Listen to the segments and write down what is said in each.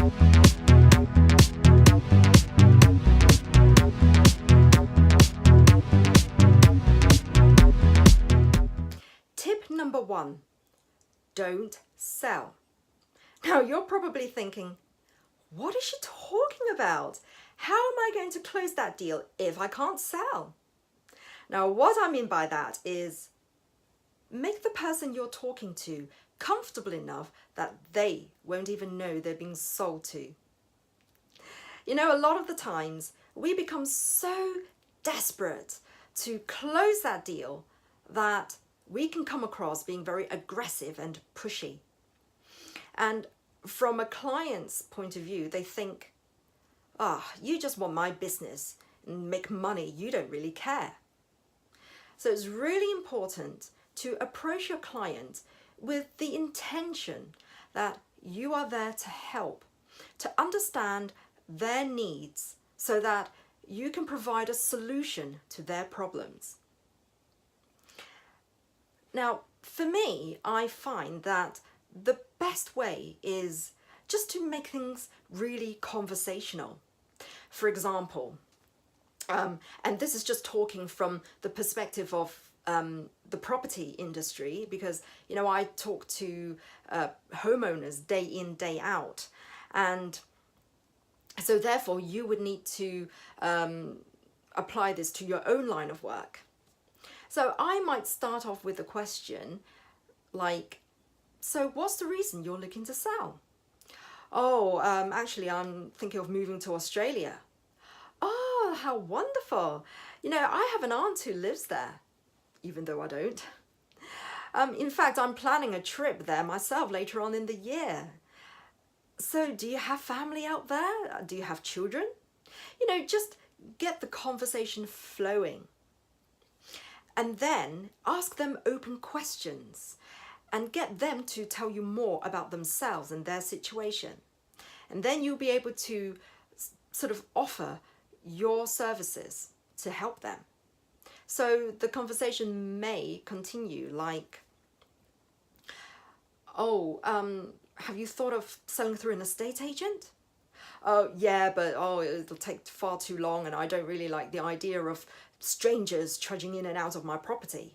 Tip number 1, don't sell. Now you're probably thinking, what is she talking about? How am I going to close that deal if I can't sell? Now what I mean by that is make the person you're talking to comfortable enough that they won't even know they're being sold to. You know, a lot of the times we become so desperate to close that deal that we can come across being very aggressive and pushy. And from a client's point of view, they think, you just want my business and make money. You don't really care. So it's really important to approach your client with the intention that you are there to help, to understand their needs so that you can provide a solution to their problems. Now, for me, I find that the best way is just to make things really conversational. For example, and this is just talking from the perspective of the property industry, because, you know, I talk to homeowners day in, day out. And so therefore you would need to apply this to your own line of work. So I might start off with a question like, so what's the reason you're looking to sell? Oh, actually, I'm thinking of moving to Australia. Oh, how wonderful. You know, I have an aunt who lives there, even though I don't. In fact, I'm planning a trip there myself later on in the year. So do you have family out there? Do you have children? You know, just get the conversation flowing. And then ask them open questions and get them to tell you more about themselves and their situation. And then you'll be able to sort of offer your services to help them. So the conversation may continue like, have you thought of selling through an estate agent? Oh, yeah, but it'll take far too long and I don't really like the idea of strangers trudging in and out of my property.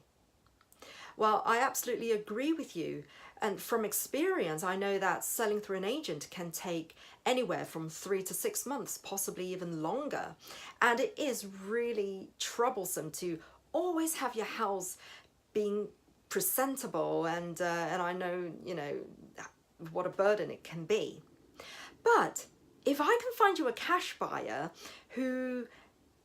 Well, I absolutely agree with you. And from experience, I know that selling through an agent can take anywhere from 3 to 6 months, possibly even longer. And it is really troublesome to always have your house being presentable. And I know, you know, what a burden it can be. But if I can find you a cash buyer who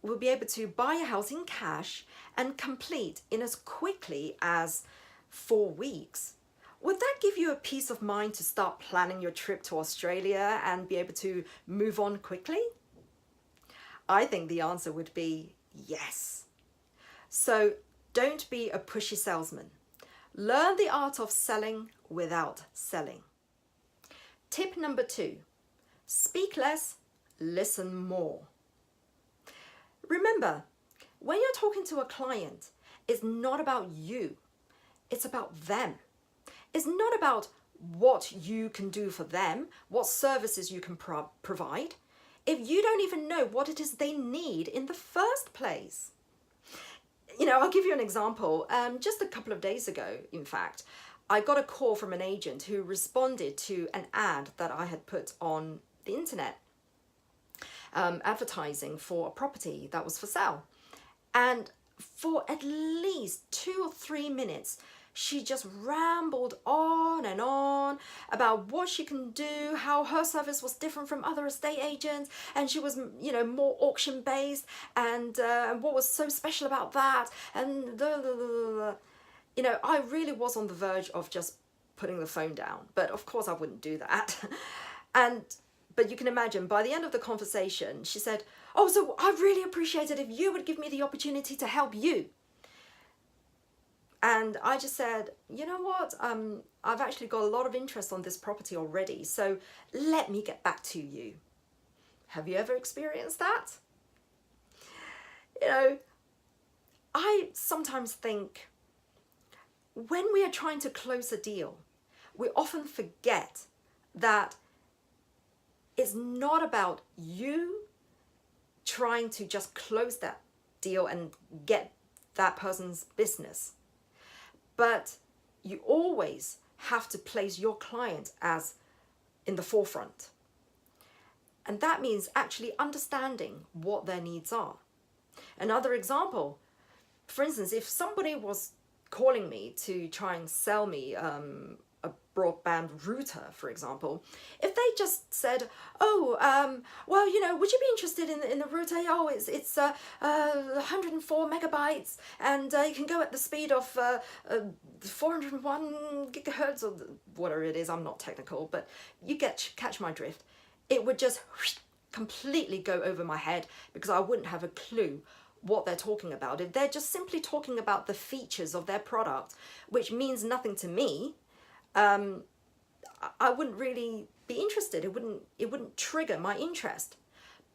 will be able to buy a house in cash and complete in as quickly as 4 weeks, would that give you a peace of mind to start planning your trip to Australia and be able to move on quickly? I think the answer would be yes. So don't be a pushy salesman. Learn the art of selling without selling. Tip number 2, speak less, listen more. Remember, when you're talking to a client, it's not about you, it's about them. It's not about what you can do for them, what services you can provide, if you don't even know what it is they need in the first place. You know, I'll give you an example. Just a couple of days ago, in fact, I got a call from an agent who responded to an ad that I had put on the internet, advertising for a property that was for sale. And for at least 2 or 3 minutes, she just rambled on and on about what she can do, how her service was different from other estate agents, and she was, you know, more auction based, and what was so special about that, and you know, I really was on the verge of just putting the phone down, but of course I wouldn't do that. But you can imagine, by the end of the conversation, she said, oh, so I really appreciate it if you would give me the opportunity to help you. And I just said, you know what, I've actually got a lot of interest on this property already, so let me get back to you. Have you ever experienced that? You know, I sometimes think when we are trying to close a deal, we often forget that It's not about you trying to just close that deal and get that person's business. But you always have to place your client as in the forefront. And that means actually understanding what their needs are. Another example, for instance, if somebody was calling me to try and sell me a broadband router, for example, if they just said, oh, well, you know, would you be interested in the router? Oh, it's 104 megabytes, and you can go at the speed of 401 gigahertz, or whatever it is. I'm not technical, but you catch my drift. It would just completely go over my head, because I wouldn't have a clue what they're talking about. If they're just simply talking about the features of their product, which means nothing to me, I wouldn't really be interested. It wouldn't trigger my interest.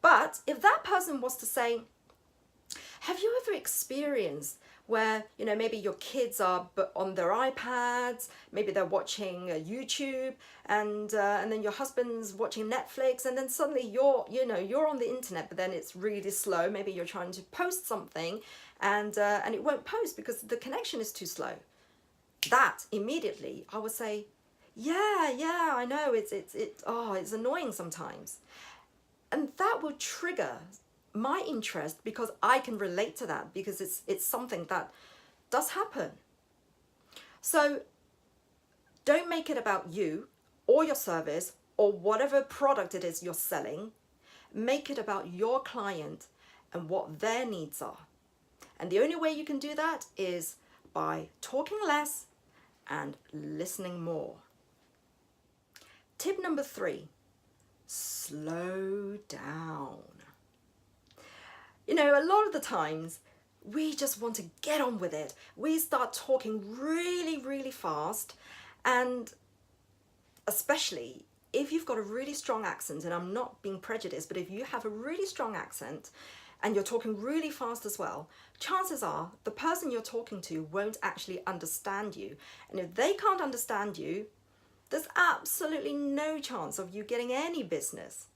But if that person was to say, have you ever experienced where, you know, maybe your kids are on their iPads, maybe they're watching YouTube, and then your husband's watching Netflix, and then suddenly you're on the internet, but then it's really slow. Maybe you're trying to post something, and it won't post because the connection is too slow. That immediately I would say, yeah, I know, it's annoying sometimes. And that will trigger my interest, because I can relate to that, because it's something that does happen. So don't make it about you or your service or whatever product it is you're selling. Make it about your client and what their needs are. And the only way you can do that is by talking less and listening more. Tip number 3, slow down. You know, a lot of the times we just want to get on with it. We start talking really, really fast, and especially if you've got a really strong accent, and I'm not being prejudiced, but if you have a really strong accent and you're talking really fast as well, chances are the person you're talking to won't actually understand you. And if they can't understand you, there's absolutely no chance of you getting any business.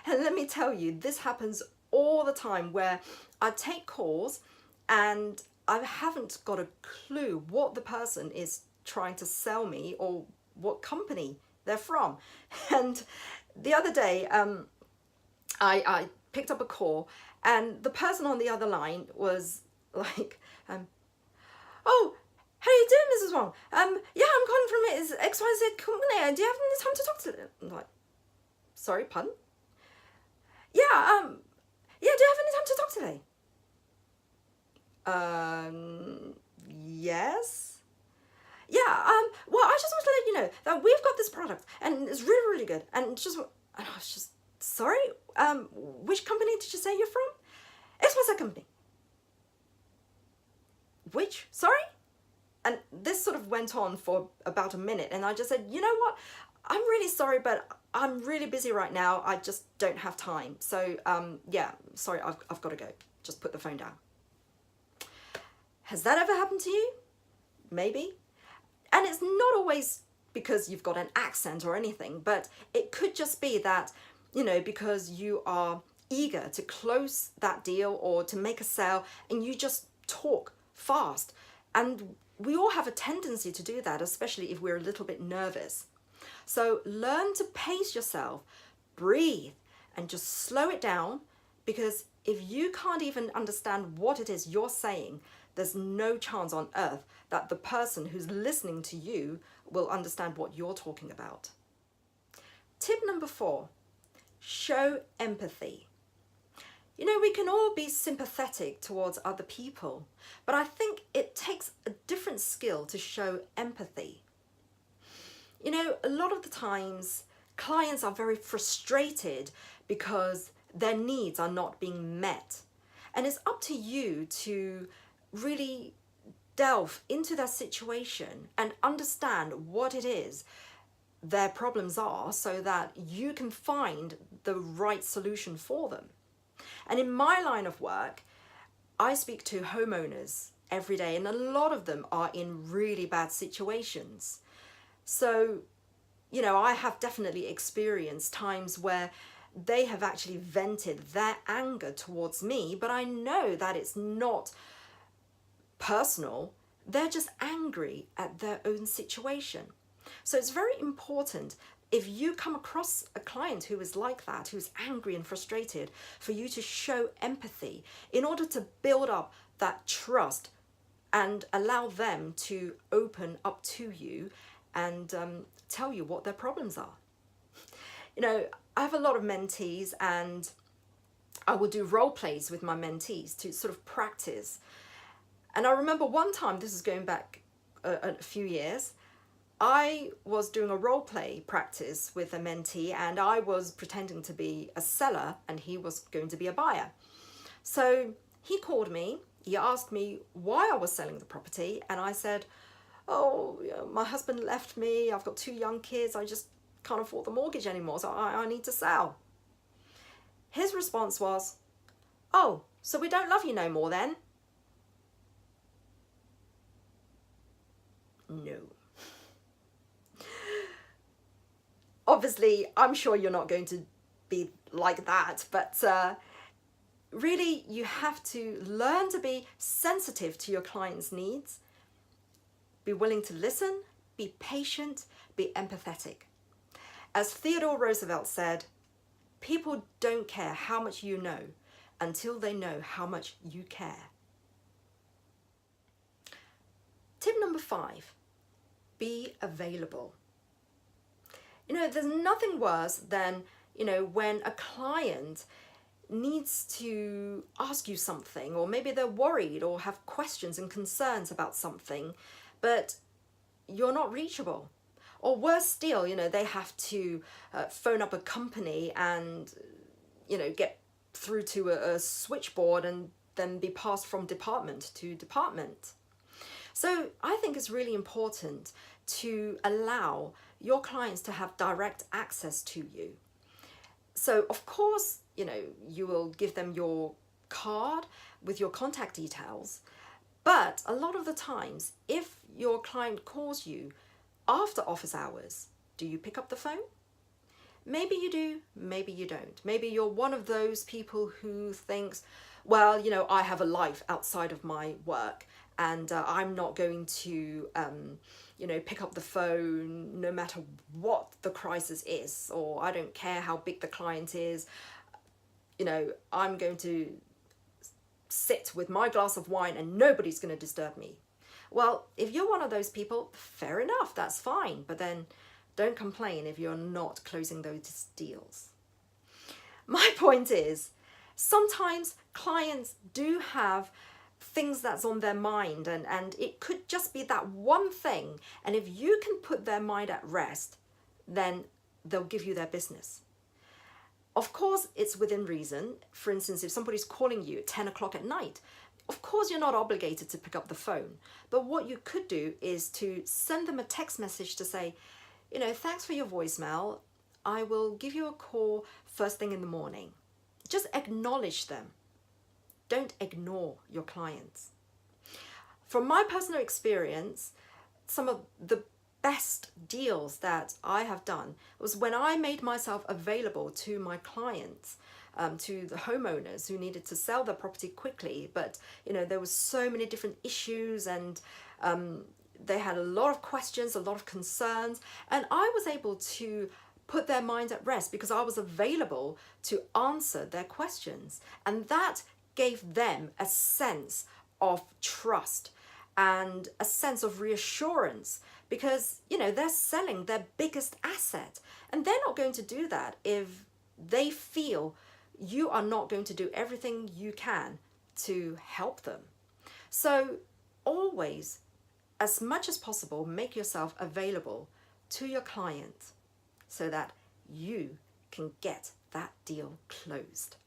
And let me tell you, this happens all the time, where I take calls and I haven't got a clue what the person is trying to sell me or what company they're from. And the other day, I picked up a call, and the person on the other line was like, oh, how are you doing, Mrs. Wong? Yeah, I'm calling from XYZ company. Do you have any time to talk to them? I'm like, sorry, pardon? Yeah, do you have any time to talk today? Yes. Yeah, well, I just want to let you know that we've got this product, and it's really, really good. And I was just, sorry, which company did you say you're from? XYZ company. Which? Sorry? And this sort of went on for about a minute, and I just said, you know what? I'm really sorry, but I'm really busy right now. I just don't have time. So, yeah, sorry, I've got to go. Just put the phone down. Has that ever happened to you? Maybe. And it's not always because you've got an accent or anything, but it could just be that, you know, because you are eager to close that deal or to make a sale, and you just talk fast. And we all have a tendency to do that, especially if we're a little bit nervous. So learn to pace yourself, breathe, and just slow it down, because if you can't even understand what it is you're saying, there's no chance on earth that the person who's listening to you will understand what you're talking about. Tip number 4, show empathy. You know, we can all be sympathetic towards other people, but I think it takes a different skill to show empathy. You know, a lot of the times clients are very frustrated because their needs are not being met. And it's up to you to really delve into that situation and understand what it is their problems are, so that you can find the right solution for them. And in my line of work, I speak to homeowners every day, and a lot of them are in really bad situations. So you know, I have definitely experienced times where they have actually vented their anger towards me, but I know that it's not personal. They're just angry at their own situation. So it's very important, if you come across a client who is like that, who's angry and frustrated, for you to show empathy in order to build up that trust and allow them to open up to you and tell you what their problems are. You know, I have a lot of mentees, and I will do role plays with my mentees to sort of practice. And I remember one time, this is going back a few years, I was doing a role play practice with a mentee, and I was pretending to be a seller and he was going to be a buyer. So he called me, he asked me why I was selling the property, and I said, oh, you know, my husband left me, I've got 2 young kids, I just can't afford the mortgage anymore, so I need to sell. His response was, oh, so we don't love you no more then? No. Obviously, I'm sure you're not going to be like that, but really you have to learn to be sensitive to your client's needs, be willing to listen, be patient, be empathetic. As Theodore Roosevelt said, people don't care how much you know until they know how much you care. Tip number 5, be available. You know, there's nothing worse than, you know, when a client needs to ask you something, or maybe they're worried or have questions and concerns about something, but you're not reachable. Or worse still, you know, they have to phone up a company and, you know, get through to a switchboard and then be passed from department to department. So I think it's really important to allow your clients to have direct access to you. So of course, you know, you will give them your card with your contact details, but a lot of the times, if your client calls you after office hours, do you pick up the phone? Maybe you do, maybe you don't. Maybe you're one of those people who thinks, well, you know, I have a life outside of my work, and I'm not going to, you know, pick up the phone no matter what the crisis is, or I don't care how big the client is. You know, I'm going to sit with my glass of wine and nobody's going to disturb me. Well, if you're one of those people, fair enough, that's fine. But then don't complain if you're not closing those deals. My point is, sometimes clients do have things that's on their mind, and it could just be that one thing. And if you can put their mind at rest, then they'll give you their business. Of course, it's within reason. For instance, if somebody's calling you at 10 o'clock at night, of course you're not obligated to pick up the phone. But what you could do is to send them a text message to say, you know, thanks for your voicemail. I will give you a call first thing in the morning. Just acknowledge them. Don't ignore your clients. From my personal experience, some of the best deals that I have done was when I made myself available to my clients, to the homeowners who needed to sell their property quickly, but you know, there was so many different issues, and they had a lot of questions, a lot of concerns, and I was able to put their mind at rest because I was available to answer their questions, and that gave them a sense of trust and a sense of reassurance, because you know, they're selling their biggest asset, and they're not going to do that if they feel you are not going to do everything you can to help them. So always, as much as possible, make yourself available to your client so that you can get that deal closed.